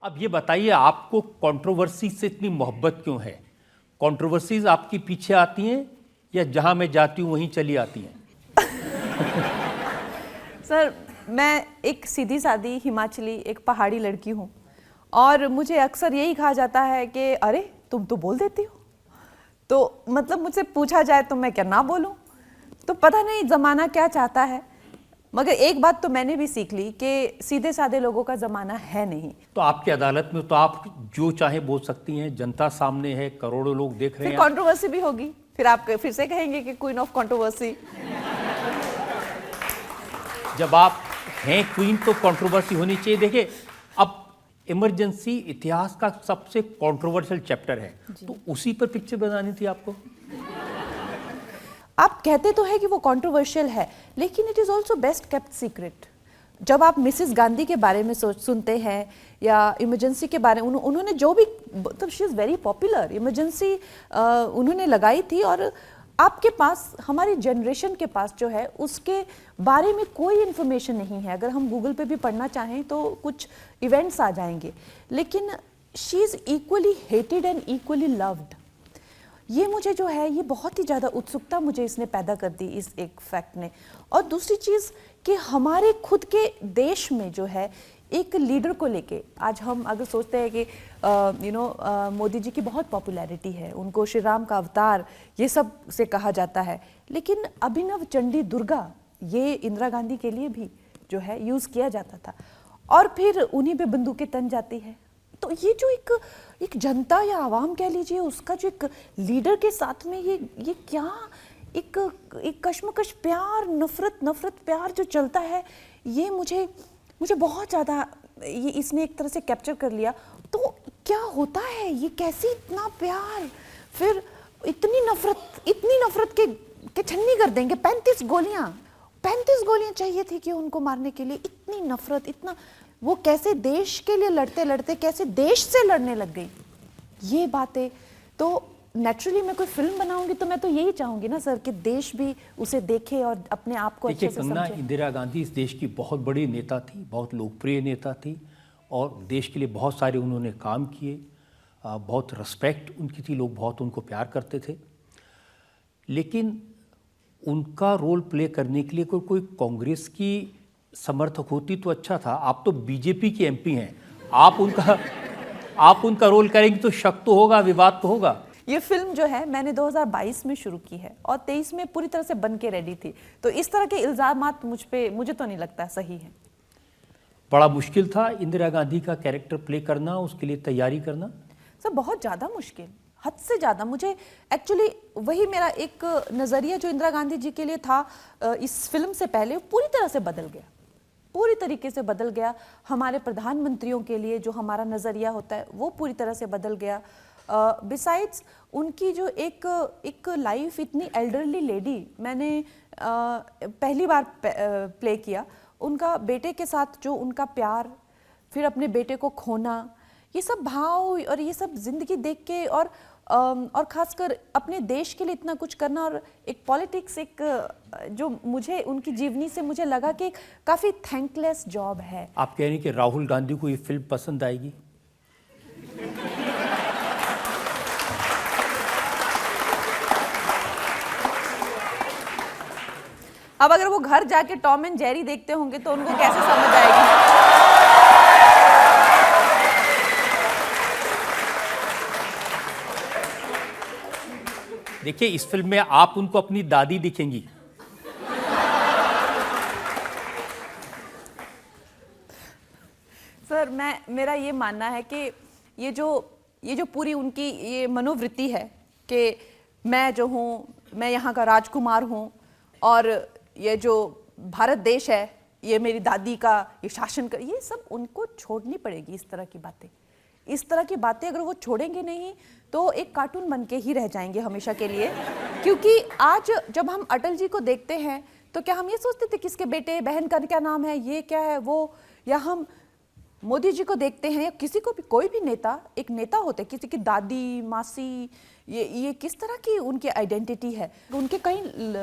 अब ये बताइए, आपको कंट्रोवर्सी से इतनी मोहब्बत क्यों है? कंट्रोवर्सीज आपकी पीछे आती हैं या जहां मैं जाती हूं वहीं चली आती हैं? सर, मैं एक सीधी सादी हिमाचली एक पहाड़ी लड़की हूँ और मुझे अक्सर यही कहा जाता है कि अरे तुम तो बोल देती हो। तो मतलब मुझसे पूछा जाए तो मैं क्या ना बोलूँ। तो पता नहीं ज़माना क्या चाहता है, मगर एक बात तो मैंने भी सीख ली कि सीधे साधे लोगों का ज़माना है नहीं। तो आपकी अदालत में तो आप जो चाहे बोल सकती हैं, जनता सामने है, करोड़ों लोग देख रहे फिर हैं। कंट्रोवर्सी भी होगी, फिर आप फिर से कहेंगे कि क्वीन ऑफ कंट्रोवर्सी। जब आप हैं क्वीन तो कंट्रोवर्सी होनी चाहिए। देखिए, अब इमरजेंसी इतिहास का सबसे कंट्रोवर्शियल चैप्टर है, तो उसी पर पिक्चर बनानी थी आपको। आप कहते तो है कि वो कंट्रोवर्शियल है, लेकिन it is also best kept secret. जब आप मिसेस गांधी के बारे में सुनते हैं या इमरजेंसी के बारे में, उन्होंने जो भी, मतलब she is very popular. Emergency उन्होंने लगाई थी और आपके पास, हमारी जनरेशन के पास जो है उसके बारे में कोई इन्फॉर्मेशन नहीं है। अगर हम गूगल पे भी पढ़ना चाहें तो कुछ इवेंट्स आ जाएंगे, लेकिन she is equally hated and equally loved. ये मुझे जो है, ये बहुत ही ज़्यादा उत्सुकता मुझे इसने पैदा कर दी, इस एक फैक्ट ने। और दूसरी चीज़ कि हमारे खुद के देश में जो है एक लीडर को लेके, आज हम अगर सोचते हैं कि मोदी जी की बहुत पॉपुलैरिटी है, उनको श्री राम का अवतार ये सब से कहा जाता है, लेकिन अभिनव चंडी दुर्गा ये इंदिरा गांधी के लिए भी जो है यूज़ किया जाता था, और फिर उन्हीं पे बंदूकें तन जाती है। तो ये जो एक जनता या आवाम कह लीजिए, उसका जो एक लीडर के साथ में ये क्या एक कश्मकश, प्यार, नफरत प्यार जो चलता है, ये मुझे बहुत ज़्यादा ये इसने एक तरह से कैप्चर कर लिया। तो क्या होता है, ये कैसे इतना प्यार, फिर इतनी नफरत के छन्नी कर देंगे। 35 गोलियां चाहिए थी कि उनको मारने के लिए, इतनी नफरत, इतना वो कैसे देश के लिए लड़ते लड़ते कैसे देश से लड़ने लग गई। ये बातें तो नेचुरली, मैं कोई फिल्म बनाऊंगी तो मैं तो यही चाहूंगी ना सर कि देश भी उसे देखे और अपने आप को अच्छे से समझे। इंदिरा गांधी इस देश की बहुत बड़ी नेता थी, बहुत लोकप्रिय नेता थी, और देश के लिए बहुत सारे उन्होंने काम किए। बहुत रिस्पेक्ट उनकी थी, लोग बहुत उनको प्यार करते थे। लेकिन उनका रोल प्ले करने के लिए कोई कांग्रेस की समर्थक होती तो अच्छा था। आप तो बीजेपी की एमपी हैं, आप उनका रोल करेंगे तो शक तो होगा, विवाद तो होगा। ये फिल्म जो है मैंने 2022 में शुरू की है और 23 में पूरी तरह से बन के रेडी थी, तो इस तरह के इल्जामात मुझे तो नहीं लगता सही है। बड़ा मुश्किल था इंदिरा गांधी का कैरेक्टर प्ले करना, उसके लिए तैयारी करना। सर बहुत ज़्यादा मुश्किल, हद से ज़्यादा। मुझे एक्चुअली वही मेरा एक नज़रिया जो इंदिरा गांधी जी के लिए था इस फिल्म से पहले, पूरी तरह से बदल गया, पूरी तरीके से बदल गया। हमारे प्रधानमंत्रियों के लिए जो हमारा नज़रिया होता है वो पूरी तरह से बदल गया। बिसाइड्स उनकी जो एक लाइफ, इतनी एल्डरली लेडी मैंने पहली बार प्ले किया। उनका बेटे के साथ जो उनका प्यार, फिर अपने बेटे को खोना, ये सब भाव और ये सब जिंदगी देख के, और खासकर अपने देश के लिए इतना कुछ करना, और एक पॉलिटिक्स, एक जो मुझे उनकी जीवनी से मुझे लगा कि काफ़ी थैंकलेस जॉब है। आप कह रहे हैं कि राहुल गांधी को ये फिल्म पसंद आएगी? अब अगर वो घर जाके टॉम एंड जेरी देखते होंगे तो उनको कैसे समझ आएगी। देखिए, इस फिल्म में आप उनको अपनी दादी दिखेंगी। सर मेरा ये मानना है कि ये जो पूरी उनकी ये मनोवृत्ति है कि मैं जो हूँ, मैं यहाँ का राजकुमार हूँ, और ये जो भारत देश है ये मेरी दादी का ये शासन कर, ये सब उनको छोड़नी पड़ेगी। इस तरह की बातें अगर वो छोड़ेंगे नहीं तो एक कार्टून बन के ही रह जाएंगे हमेशा के लिए। क्योंकि आज जब हम अटल जी को देखते हैं तो क्या हम ये सोचते थे किसके बेटे, बहन का क्या नाम है, ये क्या है वो, या हम मोदी जी को देखते हैं या किसी को भी, कोई भी नेता एक नेता होते, किसी की दादी, मासी, ये किस तरह की उनकी आइडेंटिटी है। उनके कई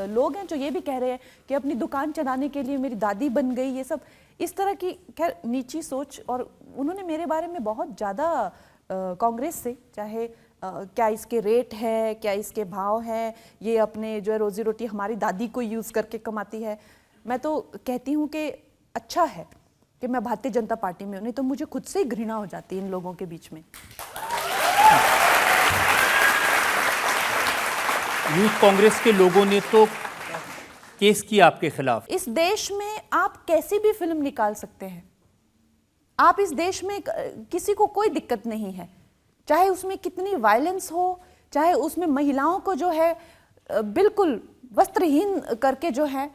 लोग हैं जो ये भी कह रहे हैं कि अपनी दुकान चलाने के लिए मेरी दादी बन गई। ये सब इस तरह की खैर नीची सोच, और उन्होंने मेरे बारे में बहुत ज़्यादा कांग्रेस से, चाहे क्या इसके रेट है, क्या इसके भाव है, ये अपने जो है रोजी रोटी हमारी दादी को यूज़ करके कमाती है, मैं तो कहती हूँ कि अच्छा है कि मैं भारतीय जनता पार्टी में हूँ, नहीं तो मुझे खुद से ही घृणा हो जाती है इन लोगों के बीच में। यूथ कांग्रेस के लोगों ने तो केस किया आपके खिलाफ। इस देश में आप कैसी भी फिल्म निकाल सकते हैं, आप इस देश में किसी को कोई दिक्कत नहीं है, चाहे उसमें कितनी वायलेंस हो, चाहे उसमें महिलाओं को जो है बिल्कुल वस्त्रहीन करके जो है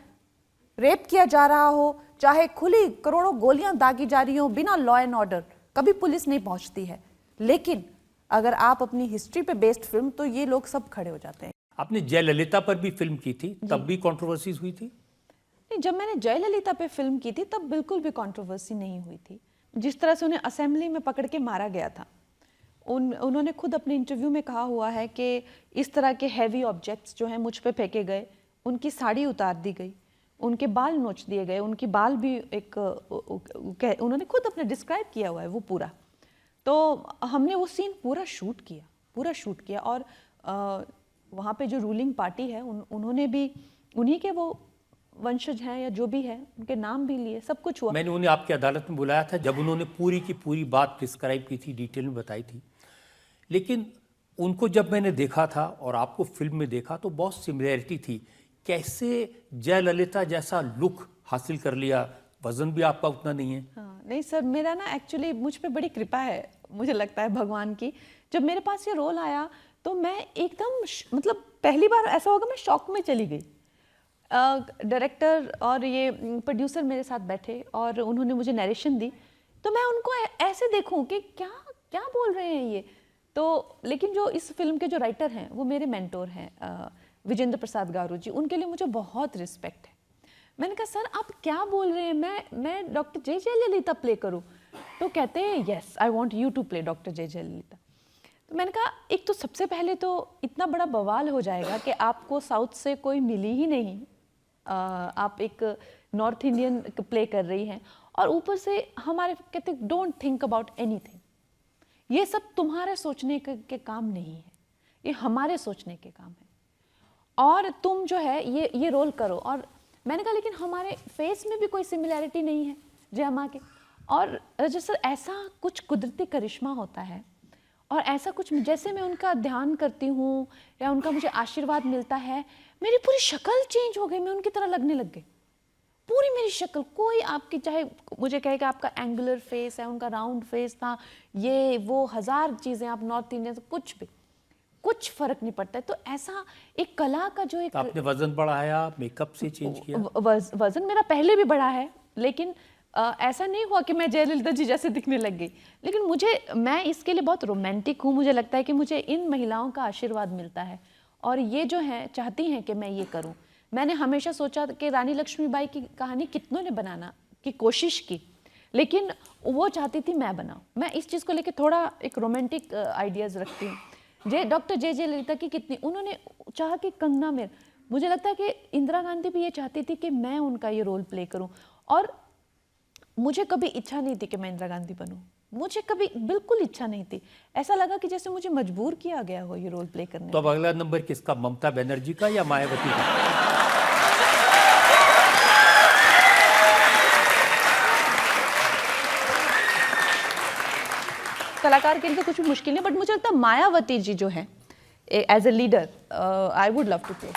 रेप किया जा रहा हो, चाहे खुली करोड़ों गोलियां दागी जा रही हो बिना लॉ एंड ऑर्डर, कभी पुलिस नहीं पहुंचती है। लेकिन अगर आप अपनी हिस्ट्री पे बेस्ड फिल्म, तो ये लोग सब खड़े हो जाते हैं। आपने जयललिता पर भी फिल्म की थी, तब भी कंट्रोवर्सीज हुई थी? नहीं, जब मैंने जयललिता पे फिल्म की थी तब बिल्कुल भी कंट्रोवर्सी नहीं हुई थी। जिस तरह से उन्हें असेंबली में पकड़ के मारा गया था, उन्होंने खुद अपने इंटरव्यू में कहा हुआ है कि इस तरह के हैवी ऑब्जेक्ट्स जो हैं मुझ पे फेंके गए, उनकी साड़ी उतार दी गई, उनके बाल नोच दिए गए, उनकी बाल भी एक उन्होंने खुद अपने डिस्क्राइब किया हुआ है वो पूरा। तो हमने वो सीन पूरा शूट किया और वहाँ पे जो रूलिंग पार्टी है उन्होंने भी, उन्हीं के वो वंशज हैं या जो भी है, उनके नाम भी लिए, सब कुछ हुआ। मैंने उन्हें आपकी अदालत में बुलाया था जब उन्होंने पूरी की पूरी बात डिस्क्राइब की थी, डिटेल में बताई थी। लेकिन उनको जब मैंने देखा था और आपको फिल्म में देखा तो बहुत सिमिलैरिटी थी। कैसे जयललिता जैसा लुक हासिल कर लिया? वजन भी आपका उतना नहीं है। हाँ, नहीं सर, मेरा ना एक्चुअली मुझ पे बड़ी कृपा है, मुझे लगता है भगवान की। जब मेरे पास ये रोल आया तो मैं एकदम मतलब पहली बार ऐसा होगा, मैं शॉक में चली गई। डायरेक्टर और ये प्रोड्यूसर मेरे साथ बैठे और उन्होंने मुझे नरेशन दी, तो मैं उनको ऐसे देखूं कि क्या क्या बोल रहे हैं ये। तो लेकिन जो इस फिल्म के जो राइटर हैं वो मेरे मेंटोर हैं, विजेंद्र प्रसाद गारू जी, उनके लिए मुझे बहुत रिस्पेक्ट है। मैंने कहा सर आप क्या बोल रहे हैं, मैं डॉक्टर जे जयललिता प्ले करूं? तो कहते हैं yes, I want you to play doctor J Jayalalithaa. तो मैंने कहा एक तो सबसे पहले तो इतना बड़ा बवाल हो जाएगा कि आपको साउथ से कोई मिली ही नहीं, आप एक नॉर्थ इंडियन प्ले कर रही हैं, और ऊपर से हमारे कहते डोंट थिंक अबाउट एनीथिंग, ये सब तुम्हारे सोचने के काम नहीं है, ये हमारे सोचने के काम है, और तुम जो है ये रोल करो। और मैंने कहा लेकिन हमारे फेस में भी कोई सिमिलैरिटी नहीं है जय अम्मा के। और रजत सर, ऐसा कुछ कुदरती करिश्मा होता है, और ऐसा कुछ जैसे मैं उनका ध्यान करती हूँ या उनका मुझे आशीर्वाद मिलता है, मेरी पूरी शक्ल चेंज हो गई, मैं उनकी तरह लगने लग गई, पूरी मेरी शक्ल। कोई आपकी चाहे मुझे कहे कि आपका एंगुलर फेस है, उनका राउंड फेस था, ये वो हजार चीज़ें, आप नॉर्थ इंडियन से कुछ फर्क नहीं पड़ता है। तो ऐसा एक कला का जो एक, आपने वजन बढ़ाया, मेकअप से चेंज किया? वजन मेरा पहले भी बढ़ा है, लेकिन ऐसा नहीं हुआ कि मैं जयललिता जी जैसे दिखने लग गई। लेकिन मैं इसके लिए बहुत रोमांटिक हूँ, मुझे लगता है कि मुझे इन महिलाओं का आशीर्वाद मिलता है, और ये जो है चाहती हैं कि मैं ये करूँ। मैंने हमेशा सोचा कि रानी लक्ष्मीबाई की कहानी कितनों ने बनाना की कोशिश की, लेकिन वो चाहती थी मैं बनाऊँ। मैं इस चीज़ को लेकर थोड़ा एक रोमांटिक आइडियाज़ रखती हूँ। डॉक्टर जे जयललिता की कितनी उन्होंने चाहा कि कंगना मेर, मुझे लगता है कि इंदिरा गांधी भी ये चाहती थी कि मैं उनका ये रोल प्ले करूँ, और मुझे कभी इच्छा नहीं थी कि मैं इंदिरा गांधी बनूं, मुझे कभी बिल्कुल इच्छा नहीं थी। ऐसा लगा कि जैसे मुझे मजबूर किया गया हो ये रोल प्ले करने। तो अब अगला नंबर किसका, ममता बनर्जी का या मायावती का? कलाकार के लिए कुछ भी मुश्किल नहीं, बट मुझे लगता है मायावती जी जो है as a leader, I would love to play.